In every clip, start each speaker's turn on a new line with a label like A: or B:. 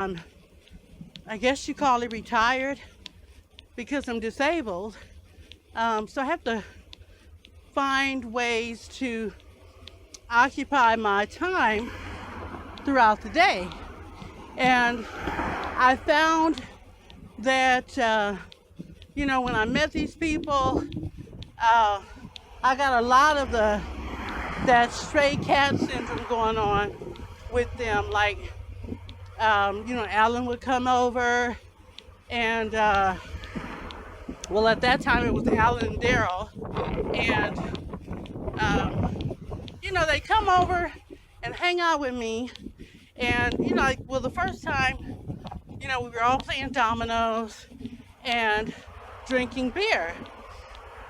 A: I guess you call it retired because I'm disabled. So I have to find ways to occupy my time throughout the day. And I found that, when I met these people, I got a lot of that stray cat syndrome going on with them. Like, Alan would come over and, at that time it was Alan and Daryl. And, they come over and hang out with me. And, the first time, we were all playing dominoes and drinking beer.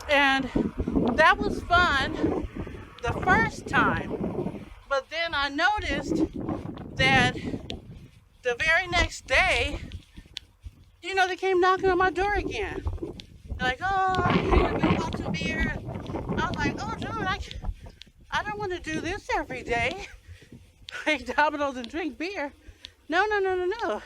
A: And that was fun the first time. But then I noticed that the very next day, they came knocking on my door again. They're like, oh, we want some beer. I was like, oh, dude, I don't want to do this every day. Play dominoes and drink beer. No, no, no, no, no.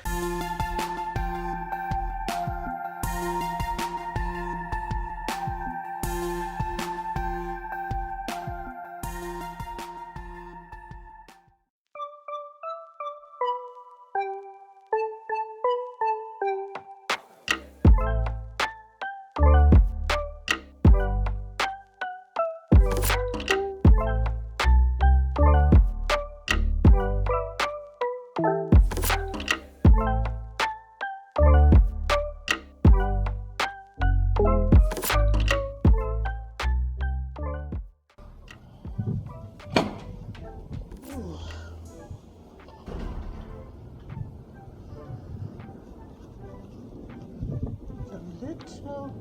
A: Little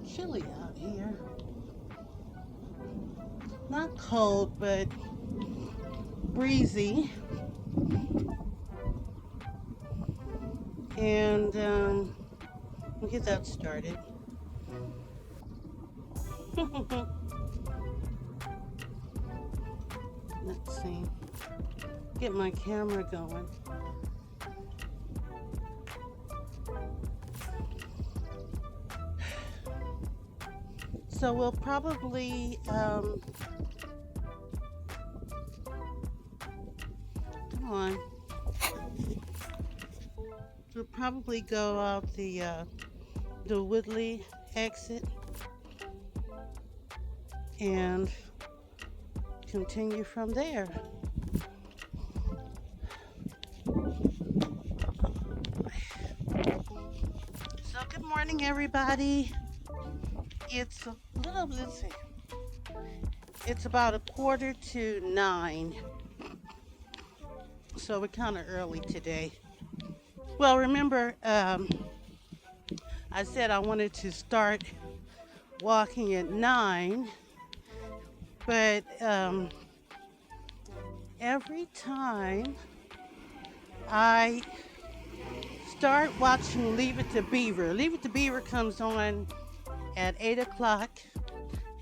A: chilly out here. Not cold, but breezy. And we'll get that started. Let's see. Get my camera going. So we'll probably, come on. We'll probably go out the Woodley exit and continue from there. So good morning, everybody. It's a little, let's see, it's about 8:45. So we're kind of early today. Well, remember, I said I wanted to start walking at 9, but every time I start watching Leave It to Beaver comes on at 8 o'clock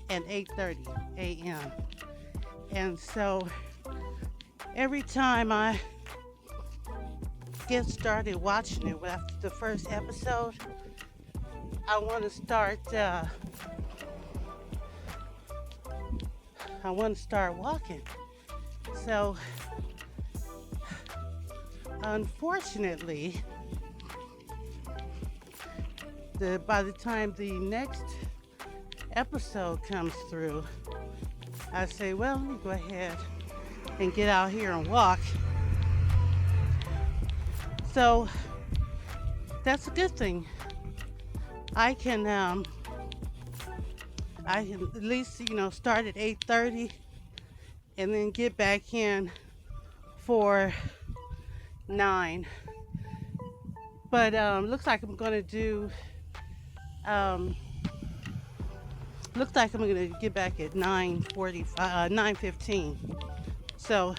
A: and 8:30 a.m. And so every time I get started watching it after the first episode, I want to start walking. So unfortunately, by the time the next episode comes through, I say, well, let me go ahead and get out here and walk. So that's a good thing. I can at least, start at 8:30 and then get back in for 9. But looks like I'm gonna get back at 9:15. So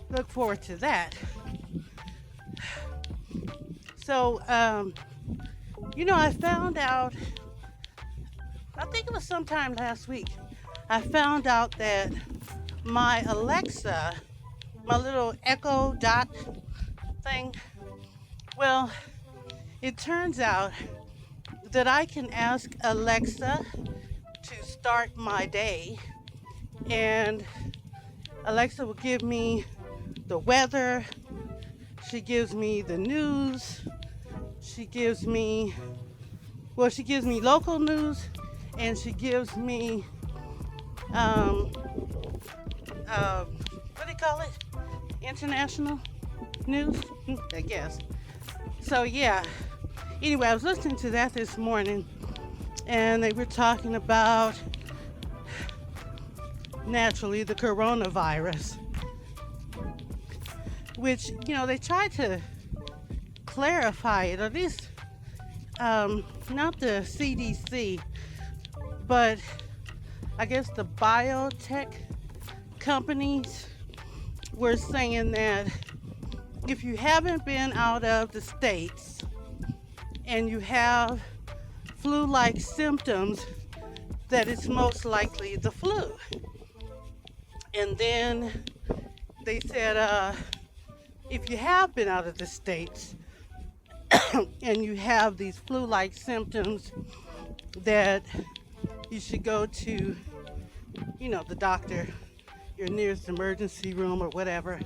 A: look forward to that. So I found out, I think it was sometime last week, I found out that my Alexa, my little Echo Dot thing? Well, it turns out that I can ask Alexa to start my day, and Alexa will give me the weather, she gives me the news, she gives me local news, and she gives me what do you call it? International news, I guess. So yeah. Anyway, I was listening to that this morning, and they were talking about, naturally, the coronavirus, which, they tried to clarify it, or at least not the CDC, but I guess the biotech companies were saying that if you haven't been out of the States and you have flu-like symptoms, that it's most likely the flu. And then they said if you have been out of the States and you have these flu-like symptoms, that you should go to, the doctor, your nearest emergency room or whatever,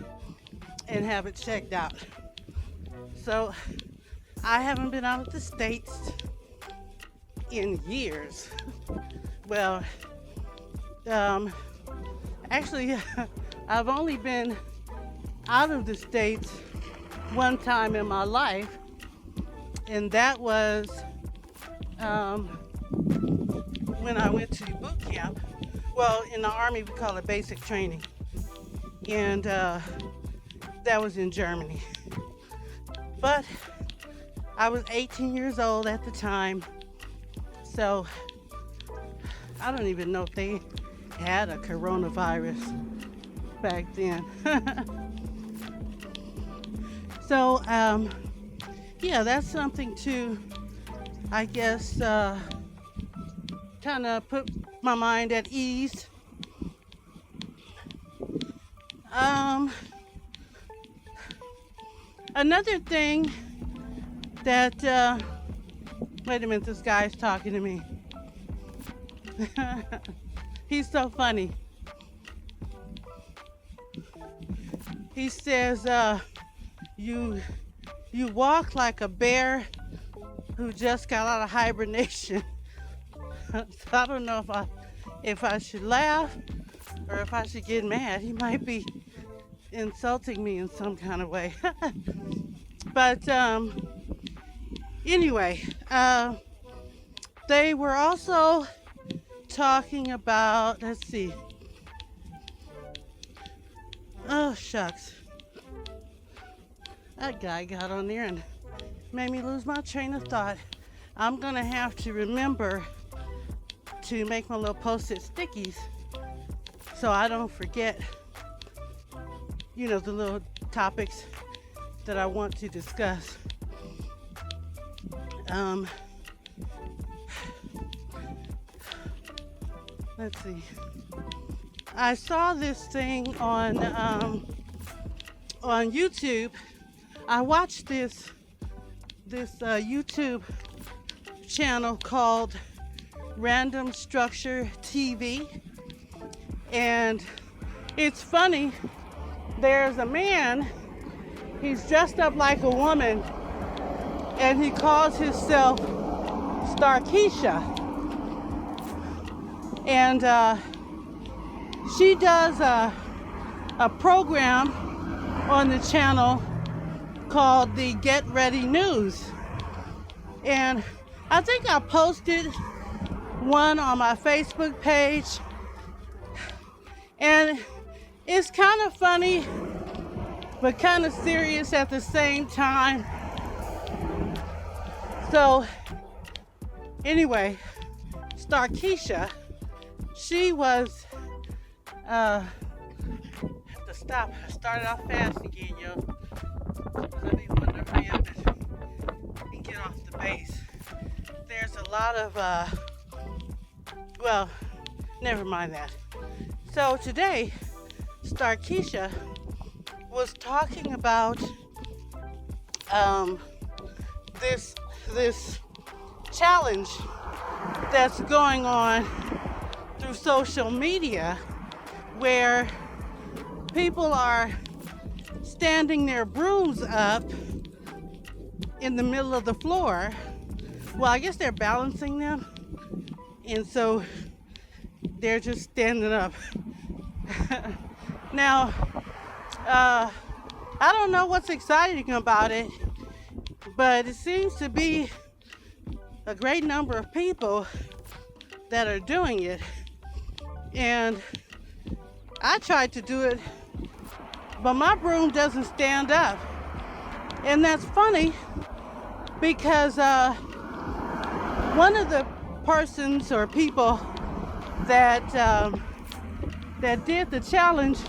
A: and have it checked out. So I haven't been out of the States in years. Well, actually, I've only been out of the States one time in my life, and that was when I went to boot camp. Well, in the Army, we call it basic training, and that was in Germany. But I was 18 years old at the time, so I don't even know if they had a coronavirus back then. So, yeah, that's something to, I guess, kind of put my mind at ease. Another thing that, wait a minute, this guy's talking to me. He's so funny. He says, you walk like a bear who just got out of hibernation. So I don't know if I should laugh or if I should get mad. He might be insulting me in some kind of way. But anyway, they were also talking about, let's see. Oh, shucks. That guy got on there and made me lose my train of thought. I'm going to have to remember to make my little post-it stickies so I don't forget, the little topics that I want to discuss. Let's see. I saw this thing on YouTube. I watched this YouTube channel called Random Structure TV, and it's funny. There's a man, he's dressed up like a woman, and he calls himself Starkeisha, and she does a program on the channel called the Get Ready News, and I think I posted one on my Facebook page, and it's kind of funny but kind of serious at the same time. So anyway, Starkeisha, she was have to stop. I started off fast again, yo. Let me wonder if I have to get off the base. There's a lot of well, never mind that. So today, Starkeisha was talking about um, this this challenge that's going on through social media, where people are standing their brooms up in the middle of the floor. Well, I guess they're balancing them, and so they're just standing up. Now, I don't know what's exciting about it, but it seems to be a great number of people that are doing it. And I tried to do it, but my broom doesn't stand up. And that's funny because one of the persons or people that that did the challenge,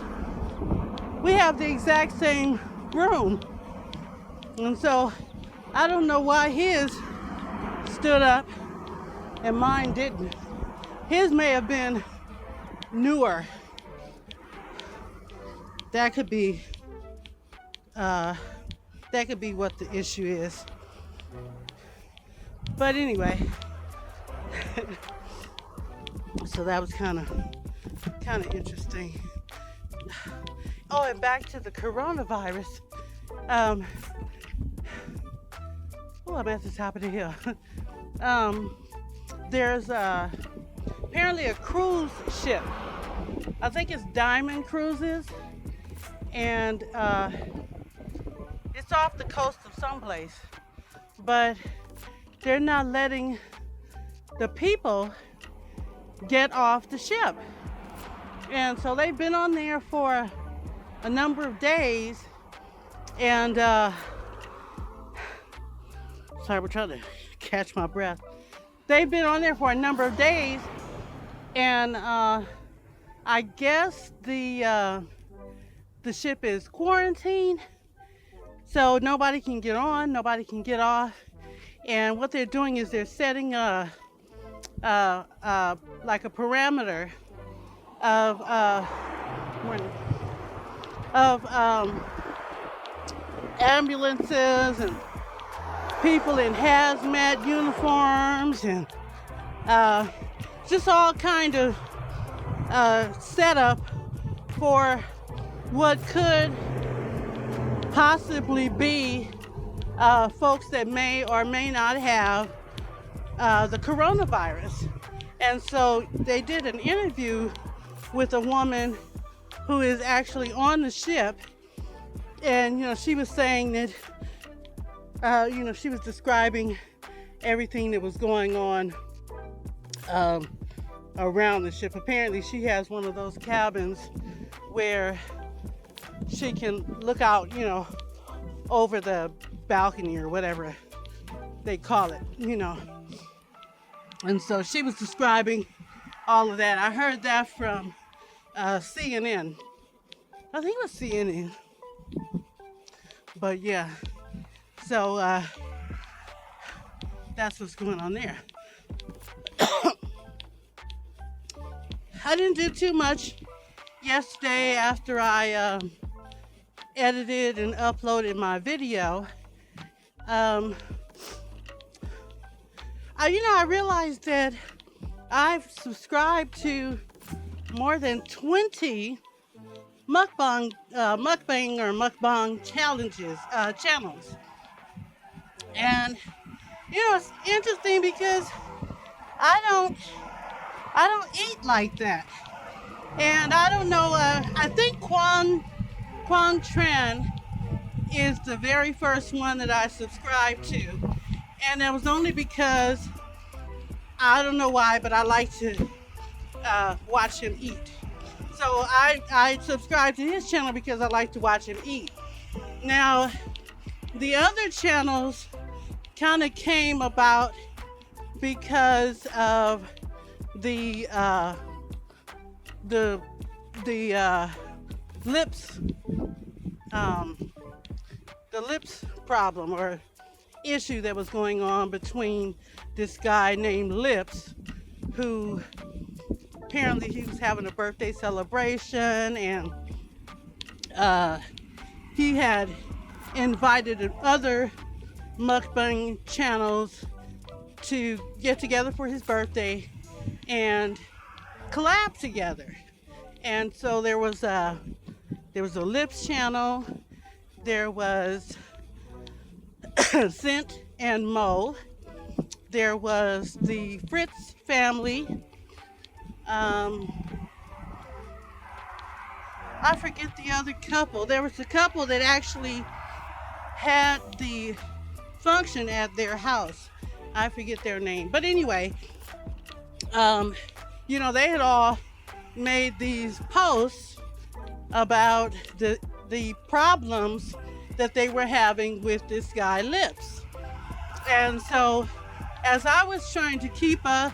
A: we have the exact same broom. And so I don't know why his stood up and mine didn't. His may have been newer. That could be what the issue is. But anyway, so that was kind of interesting. Oh, and back to the coronavirus. I'm at the top of the hill. There's apparently a cruise ship. I think it's Diamond Cruises, and it's off the coast of someplace. But they're not letting the people get off the ship. And so they've been on there for a number of days, and sorry, we're trying to catch my breath. They've been on there for a number of days, and I guess the ship is quarantined, so nobody can get on, nobody can get off. And what they're doing is they're setting like a parameter of ambulances and people in hazmat uniforms, and just all kind of setup for what could possibly be folks that may or may not have the coronavirus. And so they did an interview with a woman who is actually on the ship, and she was saying that she was describing everything that was going on around the ship. Apparently she has one of those cabins where she can look out, over the balcony or whatever they call it, And so she was describing all of that. I heard that from CNN. I think it was CNN. But yeah, so that's what's going on there. I didn't do too much yesterday after I edited and uploaded my video. I realized that I've subscribed to more than 20 mukbang channels, and it's interesting because I don't eat like that, and I don't know. I think Quang Tran is the very first one that I subscribed to, and that was only because I don't know why, but I like to watch him eat. So I subscribe to his channel because I like to watch him eat. Now, the other channels kind of came about because of the lips problem or issue that was going on between this guy named Lips, who apparently he was having a birthday celebration, and he had invited other mukbang channels to get together for his birthday and collab together. And so there was a Lips channel, there was Scent and Mo, there was the Fritz family. I forget the other couple. There was a couple that actually had the function at their house. I forget their name. But anyway, they had all made these posts about the problems that they were having with this guy Lips. And so as I was trying to keep up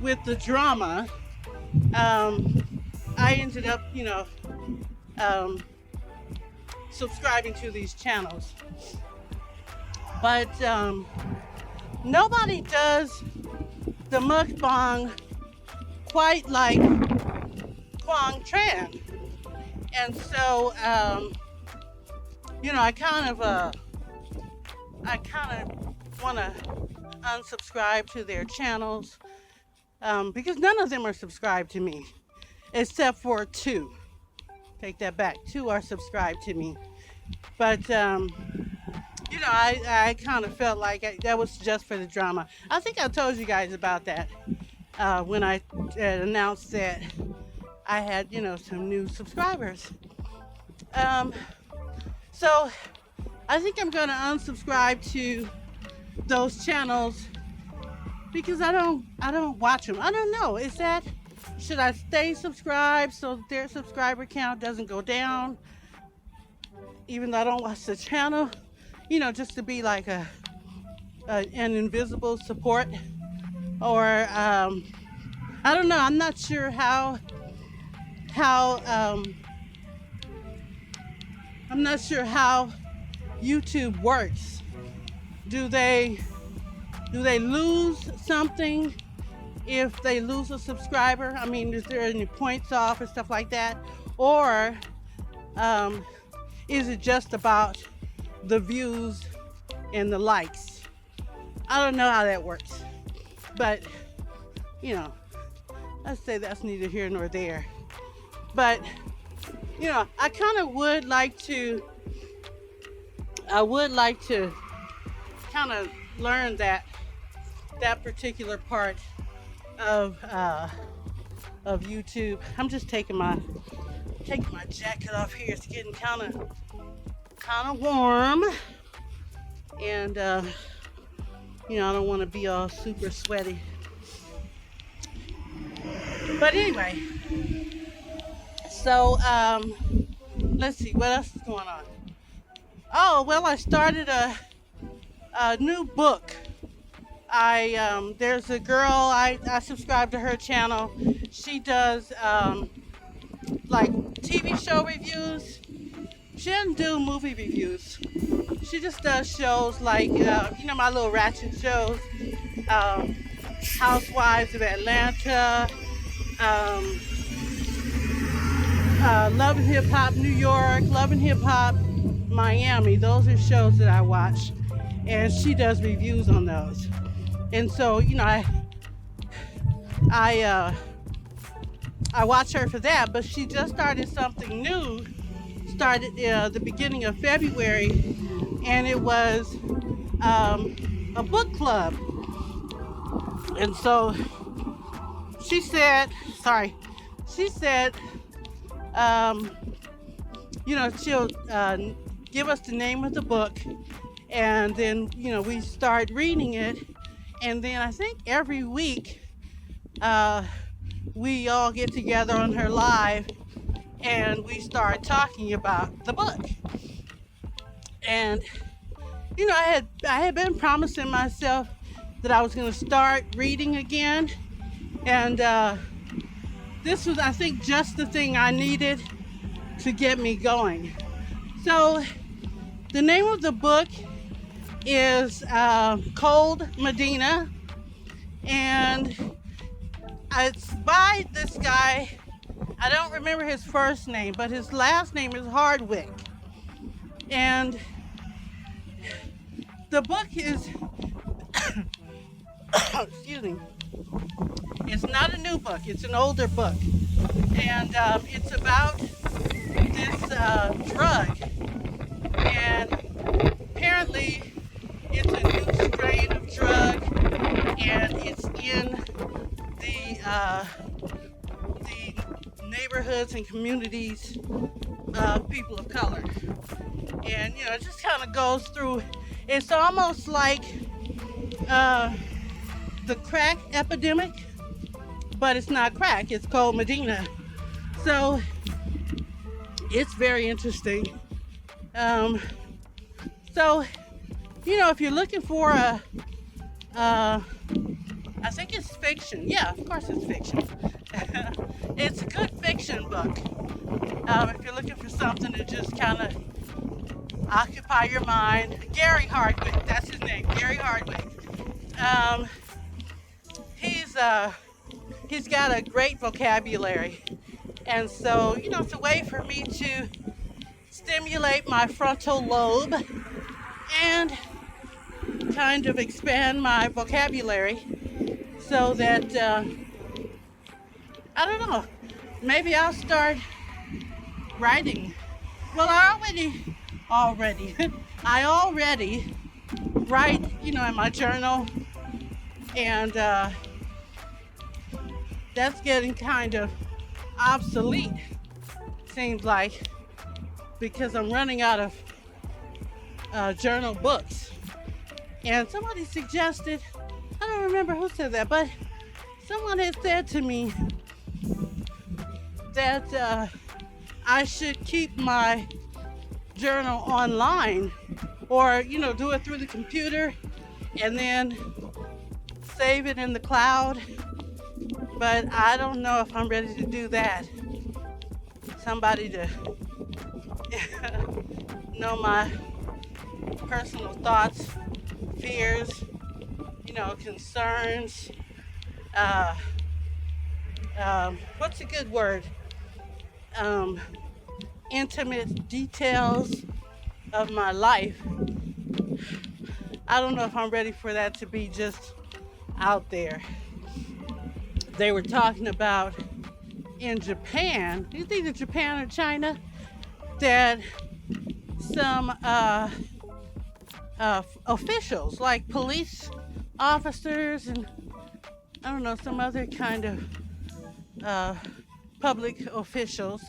A: with the drama, I ended up, subscribing to these channels. But nobody does the mukbang quite like Quang Tran. And so, I kind of want to unsubscribe to their channels because none of them are subscribed to me, except for 2. Take that back. 2 are subscribed to me. But, I kind of felt like that was just for the drama. I think I told you guys about that when I announced that I had, some new subscribers. So I think I'm going to unsubscribe to those channels because I don't watch them. I don't know. Should I stay subscribed so that their subscriber count doesn't go down, even though I don't watch the channel? Just to be like an invisible support, or I don't know. I'm not sure how YouTube works. Do they lose something if they lose a subscriber? I mean, is there any points off and stuff like that? Or is it just about the views and the likes? I don't know how that works. But, let's say that's neither here nor there. But, I kind of would like to kind of learn that particular part of YouTube. I'm just taking my jacket off here. It's getting kind of warm, and I don't want to be all super sweaty. But anyway, so let's see what else is going on. Oh well, I started a new book. There's a girl, I subscribe to her channel. She does like TV show reviews. She doesn't do movie reviews. She just does shows like, my little ratchet shows. Housewives of Atlanta, Love and Hip Hop New York, Love and Hip Hop Miami. Those are shows that I watch. And she does reviews on those. And so, I watch her for that, but she just started something new. Started the beginning of February, and it was a book club. And so she said, she'll give us the name of the book, and then we start reading it, and then I think every week we all get together on her live and we start talking about the book. And I had been promising myself that I was going to start reading again, and this was, I think, just the thing I needed to get me going. So the name of the book is Cold Medina, and it's by this guy. I don't remember his first name, but his last name is Hardwick. And The book is, excuse me, it's not a new book, it's an older book. And it's about this drug. And apparently it's a new strain of drug, and it's in the neighborhoods and communities of people of color. And it just kind of goes through. It's almost like the crack epidemic, but it's not crack. It's called Medina. So it's very interesting. So if you're looking for I think it's fiction. Yeah, of course it's fiction. It's a good fiction book. If you're looking for something to just kind of occupy your mind. Gary Hardwick, that's his name, Gary Hardwick. He's got a great vocabulary. And so, it's a way for me to stimulate my frontal lobe and kind of expand my vocabulary so that, I don't know, maybe I'll start writing. Well, I already write, in my journal, and that's getting kind of obsolete, seems like, because I'm running out of journal books. And somebody suggested, I don't remember who said that, but someone had said to me that I should keep my journal online, or do it through the computer and then save it in the cloud. But I don't know if I'm ready to do that. Somebody to know my personal thoughts, fears, concerns, what's a good word? Intimate details of my life. I don't know if I'm ready for that to be just out there. They were talking about in Japan, it's either Japan or China, that some officials, like police officers and I don't know, some other kind of public officials,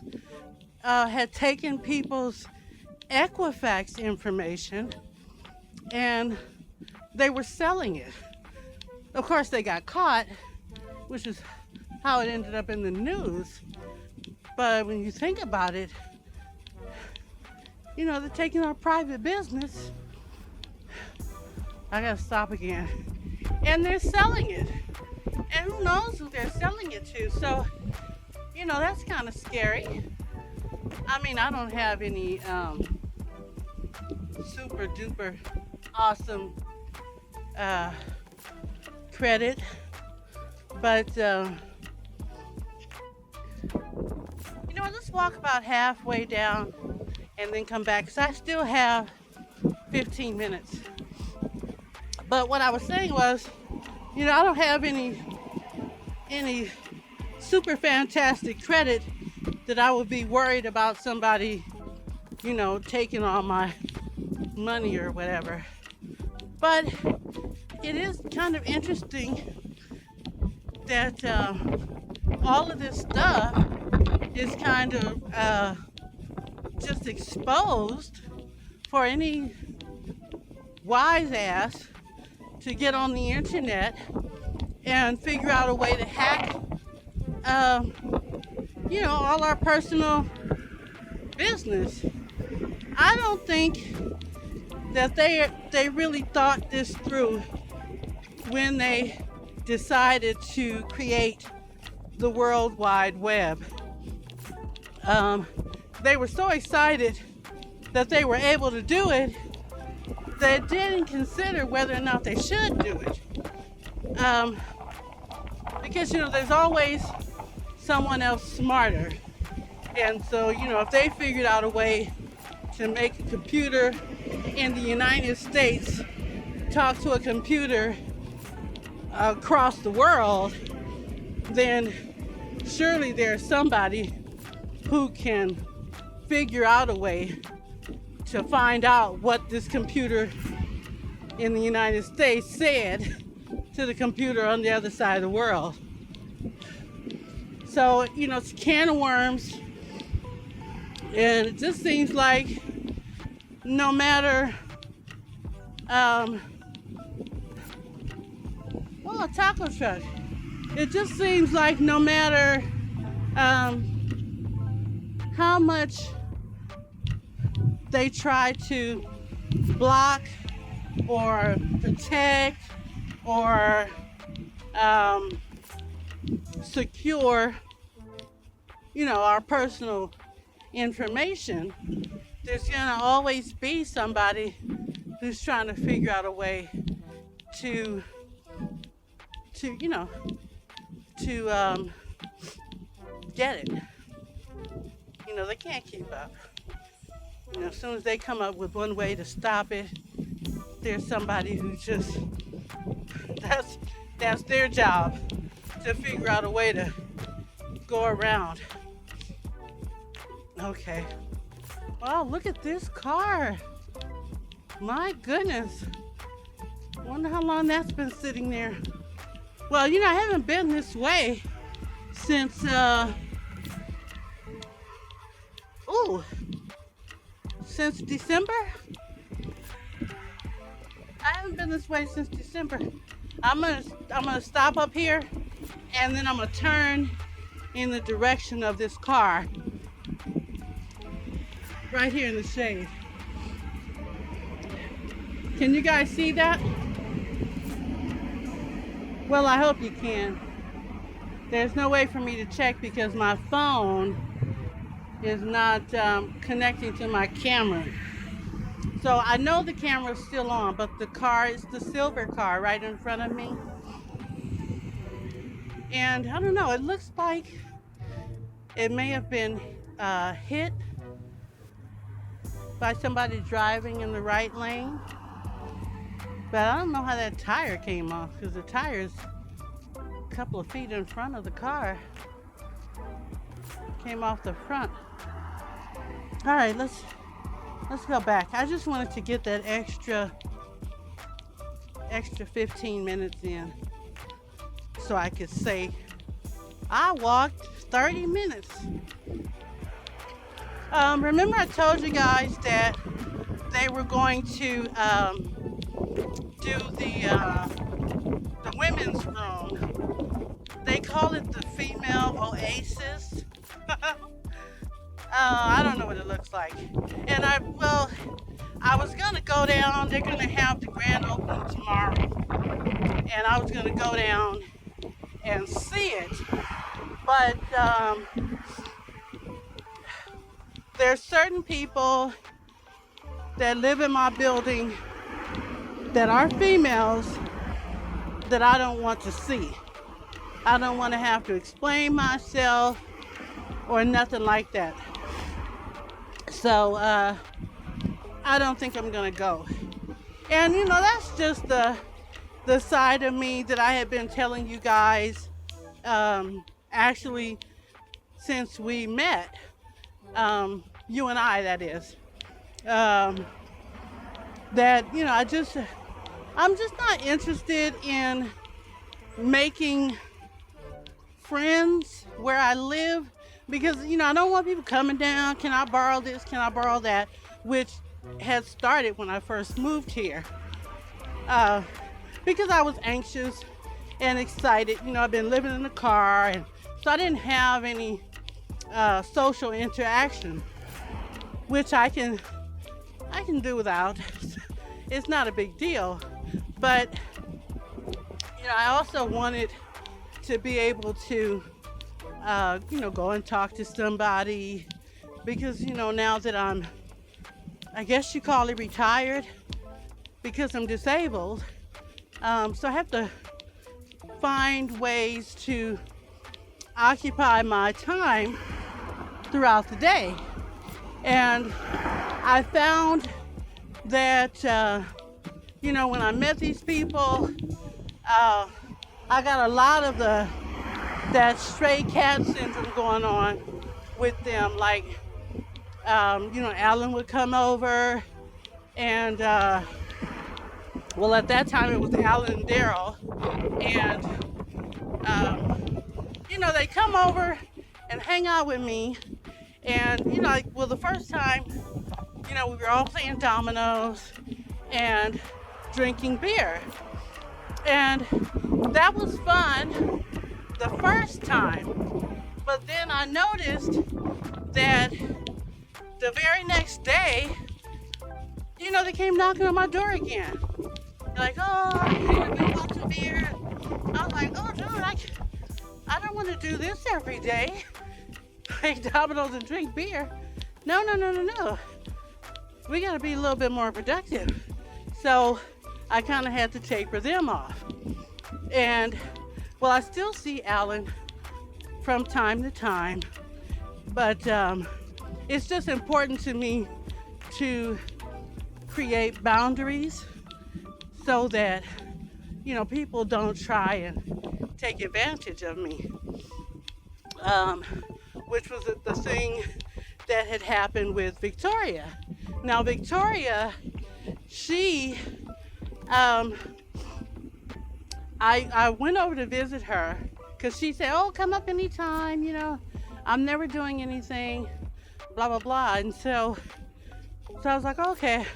A: had taken people's Equifax information and they were selling it. Of course, they got caught, which is how it ended up in the news. But when you think about it, they're taking our private business. I gotta stop again. And they're selling it. And who knows who they're selling it to. So, that's kind of scary. I mean, I don't have any super duper awesome credit, but let's walk about halfway down and then come back, because I still have 15 minutes. But what I was saying was, I don't have any super fantastic credit that I would be worried about somebody, taking all my money or whatever. But it is kind of interesting that all of this stuff is kind of just exposed for any wise ass to get on the internet and figure out a way to hack, all our personal business. I don't think that they really thought this through when they decided to create the World Wide Web. They were so excited that they were able to do it, they didn't consider whether or not they should do it. Because, there's always someone else smarter. And so, if they figured out a way to make a computer in the United States talk to a computer across the world, then surely there's somebody who can figure out a way to find out what this computer in the United States said to the computer on the other side of the world. So, you know, it's a can of worms, and it just seems like no matter, oh, a taco truck. It just seems like no matter how much they try to block or protect or secure, you know, our personal information, there's gonna always be somebody who's trying to figure out a way to you know, to get it. You know, they can't keep up. You know, as soon as they come up with one way to stop it, there's somebody who just, that's their job, to figure out a way to go around. Okay. Wow, look at this car. My goodness. Wonder how long that's been sitting there. Well, you know, I haven't been this way since, since December. I haven't been this way since December. I'm gonna stop up here, and then I'm gonna turn in the direction of this car. Right here in the shade. Can you guys see that? Well, I hope you can. There's no way for me to check because my phone is not connecting to my camera. So I know the camera's still on, but the car is the silver car right in front of me. And I don't know, it looks like it may have been hit by somebody driving in the right lane. But I don't know how that tire came off, because the tire's a couple of feet in front of the car. Came off the front. All right, let's go back. I just wanted to get that extra 15 minutes in so I could say I walked 30 minutes. Remember I told you guys that they were going to do the women's room. They call it the female oasis. I don't know what it looks like. And I was gonna go down. They're gonna have the grand opening tomorrow, and I was gonna go down and see it. But there's certain people that live in my building that are females that I don't want to see. I don't want to have to explain myself or nothing like that. So I don't think I'm gonna go. And you know, that's just the side of me that I have been telling you guys actually since we met, you and I, that is, that, you know, I'm just not interested in making friends where I live, because, you know, I don't want people coming down, can I borrow this, can I borrow that, which had started when I first moved here, because I was anxious and excited. You know, I've been living in the car, and so I didn't have any social interaction, which I can do without. It's not a big deal. But, you know, I also wanted to be able to, you know, go and talk to somebody, because, you know, now that I'm, I guess you call it retired, because I'm disabled, so I have to find ways to occupy my time throughout the day. And I found that, when I met these people, I got a lot of that stray cat syndrome going on with them. Like, Alan would come over, and well, at that time it was Alan and Daryl, and they come over and hang out with me, and the first time, we were all playing dominoes and drinking beer, and that was fun the first time. But then I noticed that the very next day, they came knocking on my door again. They're like, "Oh, we want some beer." I was like, "Oh, dude, I don't want to do this every day. Play dominoes and drink beer. No. We got to be a little bit more productive." So I kind of had to taper them off. And, well, I still see Alan from time to time, but it's just important to me to create boundaries so that, people don't try and take advantage of me, which was the thing that had happened with Victoria. Now, Victoria, she, I went over to visit her because she said, "Oh, come up anytime, I'm never doing anything, blah, blah, blah." And so I was like, okay.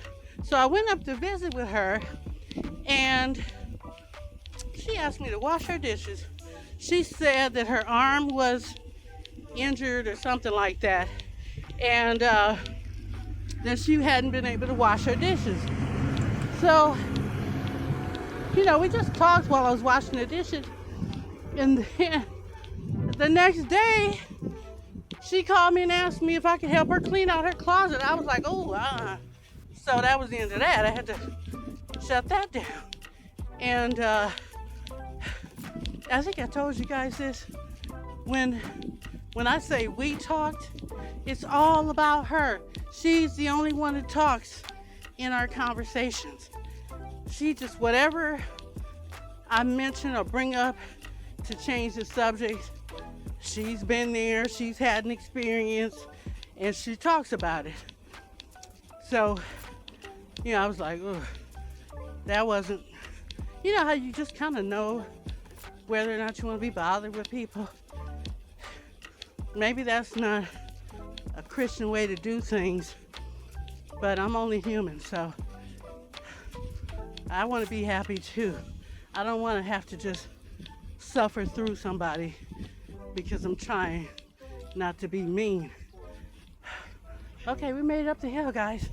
A: So I went up to visit with her, and she asked me to wash her dishes. She said that her arm was injured or something like that, and that she hadn't been able to wash her dishes. So, we just talked while I was washing the dishes, and then the next day, she called me and asked me if I could help her clean out her closet. I was like, oh, So that was the end of that. I had to shut that down. And I think I told you guys this. When I say we talked, it's all about her. She's the only one that talks in our conversations. She just, whatever I mention or bring up to change the subject, she's been there, she's had an experience, and she talks about it. So, I was like, ugh, that wasn't, how you just kind of know whether or not you want to be bothered with people. Maybe that's not a Christian way to do things, but I'm only human, so I want to be happy too. I don't want to have to just suffer through somebody because I'm trying not to be mean. Okay, we made it up the hill, guys.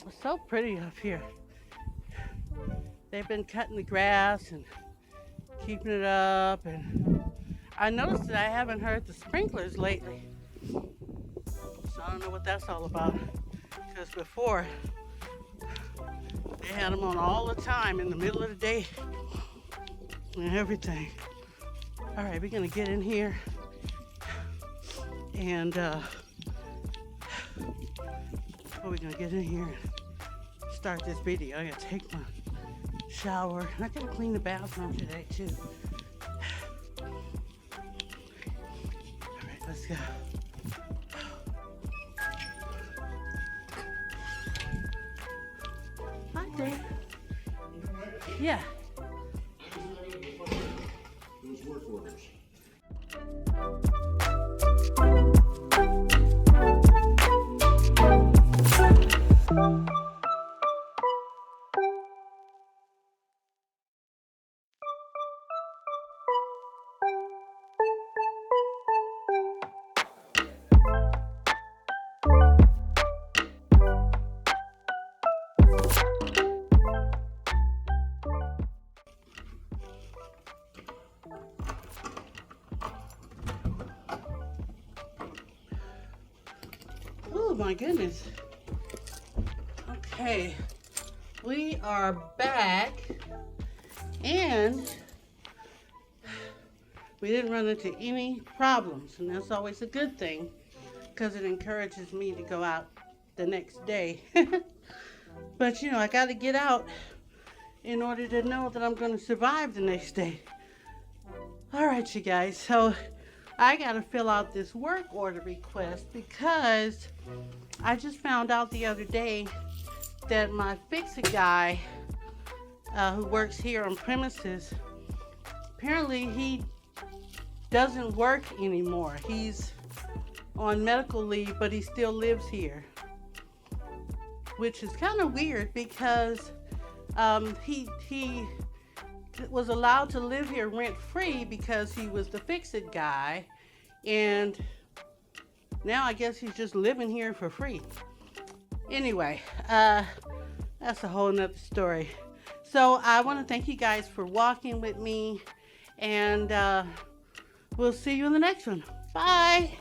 A: It's so pretty up here. They've been cutting the grass and keeping it up, and I noticed that I haven't heard the sprinklers lately. So I don't know what that's all about, because before they had them on all the time in the middle of the day and everything. All right, we're gonna get in here and we're gonna get in here and start this video. I gotta take my shower. I gotta clean the bathroom today too. All right, let's go. Hi there. Yeah.
B: Those work orders.
A: Oh my goodness. Okay, we are back, and we didn't run into any problems, and that's always a good thing because it encourages me to go out the next day. But you know, I got to get out in order to know that I'm going to survive the next day. All right, you guys. So I got to fill out this work order request because I just found out the other day that my fix-it guy who works here on premises, apparently he doesn't work anymore. He's on medical leave, but he still lives here, which is kind of weird because he was allowed to live here rent-free because he was the fix-it guy, and now I guess he's just living here for free. Anyway, that's a whole nother story. So I want to thank you guys for walking with me, and we'll see you in the next one. Bye.